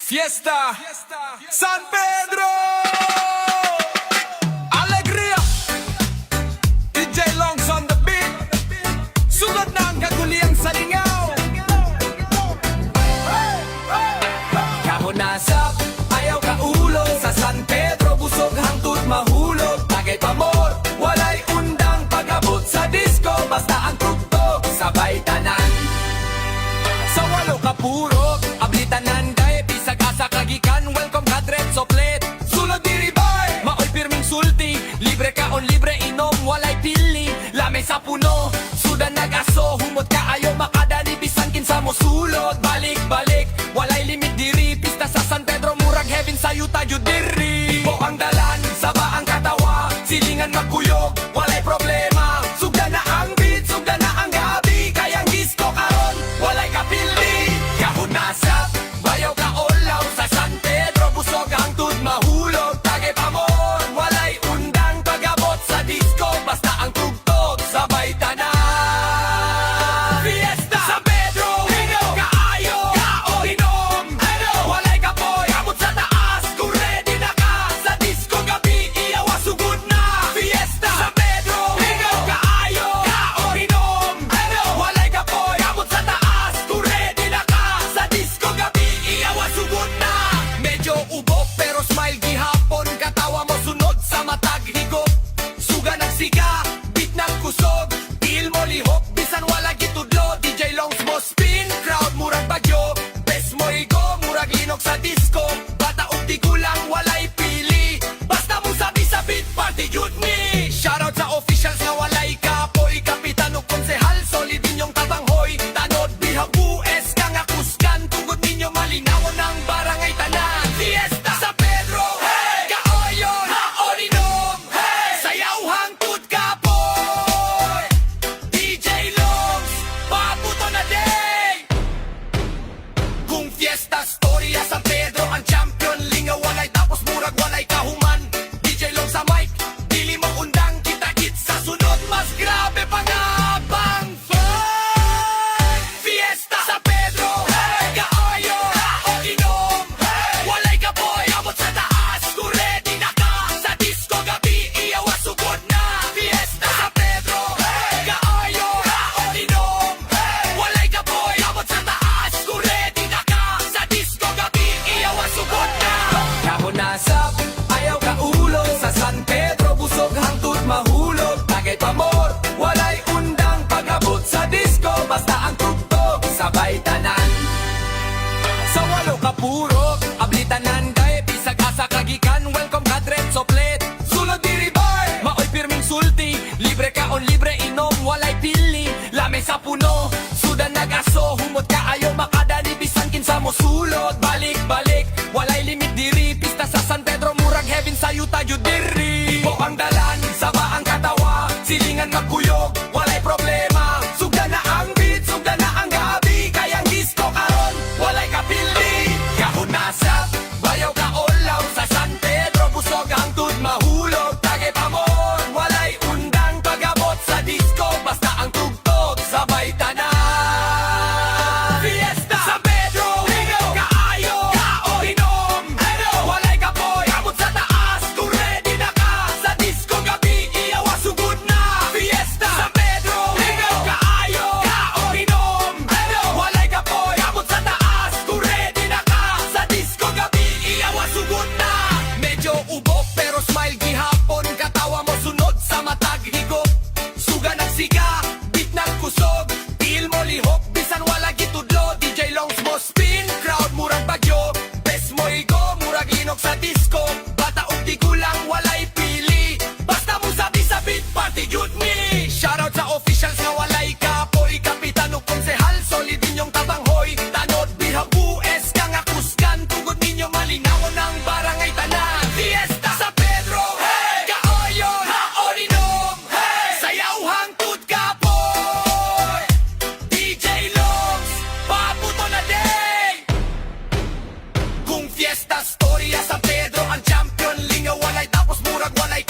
Fiesta San Pedro! Alegria! DJ Longs on the beat. Sunod na ang kaguliang salingaw. Kahunasap, ayaw ka ulo. Sa San Pedro, busog hangtod mahulog. Tagay pamor, walay undang pag-abot sa disco. Basta ang tugtog, sabay tanan. Sa walo ka puro, ablitanan kay bisag asa kagikan. Welcome ka diretso plate. Sulod diri bay, maoy pirming sulti. Libre ka on libre inom, walay pili. Lamay sa puno, sudan nagaso. Humot ka ayo makadani bisan kinsa mo sulod. Balik-balik, walay limit diri. Pista sa San Pedro, murag heaven sa yuta jud diri. Ibo ang dalan, saba ang katawa. Silingan magkuyog, walay problema. Sugda na ang beat, sugda na ang gabi. Kayang disco karon, walay kapili. Kahunasap, bayaw ka olaw. Sa San Pedro, busog ang tud mahulog. Tagay pamor, walay undang pag-abot sa disco. Basta ang tugtog, sabay tanan. Fiesta San Pedro, kaayo, kaon, inom. Walay kapoy, abot sa taas. Kung ready na ka, sa disco gabi, iyawa sugod na. Fiesta San Pedro, kaayo, kaon, inom. Walay kapoy, abot sa taas. Kung ready na ka, sa disco gabi, iyawa sugod na. Medyo ubok pero smile gihapon. Katawa mo sunod sa matag higop. Suga nagsiga, beat nagkusog. Til mo lihok, bisan wala gitudlo. DJ Longs mo spin, crowd murag bagyo. Best mo igo, murag linog sa disco. Bata og di kulang, walay pili. Basta mo sabi sa beat, party yun ni. Shoutout sa officials nga walay kapoy. Kapitan o konsehal, solid inyong tabanghoy. Tanod bihag US, kang akuskan. Tugod ninyo malinawon ng barangay tanan. Fiesta sa Pedro, kaoyon, haon inom. Sayaw hangtod kapoy. DJ Longs, pabuto na day. Kung fiesta, storya sa Pedro, ang champion. Lingaw walay tapos murag walay kahuman. DJ Longs sa mic, dili mo undang. Kita-kit sa sunod, mas grabe pa nga bang fight. Fiesta sa Pedro, kaayo, haon inom. Walay kapoy, abot sa taas. Kung ready na ka, sa disco gabi, iyawa sugod na. Fiesta sa Pedro, kaayo, haon inom. Walay kapoy, abot sa taas. Kung ready na ka, sa disco gabi, iyawa sugod na. Kahunasap, ayaw ka ulo. Sa San Pedro, busog hangtod mahulog. Tagay pamor, walay undang pag-abot sa disco. Basta ang tugtog, sabay tanan. Sa walo ka puro, ablitanan kay bisag asa kagikan. Welcome ka diretso plate. Sulod diri bar, maoy pirming sulti. Libre ka on libre inom, walay pili. Lamay sa puno, sudan nagaso. Humot ka ayo makadani bisan kinsa mo sulod. Balik-balik, walay limit diri. Pista sa San Pedro, murag heaven sa yuta jud diri. Ibo ang dalan, saba ang katawa. Silingan magkuyog, walay problema. Sugda na ang beat, sugda na ang gabi. Kayang disco karon, walay kapili. Kahunasap, bayaw ka olaw. Sa San Pedro, busog ang tud mahulog. Tagay pamor, walay undang pag-abot sa disco. Basta ang tugtog, sabay tanan. Fiesta San Pedro, kaayo, kaon, inom. Walay kapoy, abot sa taas. Kung ready na ka, sa disco gabi, iyawa sugod na. Fiesta San Pedro, kaayo, kaon, inom. Walay kapoy, abot sa taas. Kung ready na ka, sa disco gabi, iyawa sugod na. Medyo ubok pero smile gihapon. Katawa mo sunod sa matag higop. Suga nagsiga, beat nagkusog. Til mo lihok, bisan wala gitudlo. DJ Longs mo spin, crowd murag bagyo. Best mo igo, murag linog sa disco. Bata og di kulang, walay pili. Basta mo sabi sa beat, party yun ni. Shoutout sa officials nga walay kapoy. Kapitan o konsehal, solid inyong tabanghoy. Tanod bihag US, kang akuskan. Tugod ninyo malinawon ng barangay tanan. Fiesta sa Pedro, kaoyon, haon inom. Sayaw hangtod kapoy. DJ Longs, pabuto na day. Kung fiesta, storya sa Pedro, ang champion. Lingaw walay tapos murag walay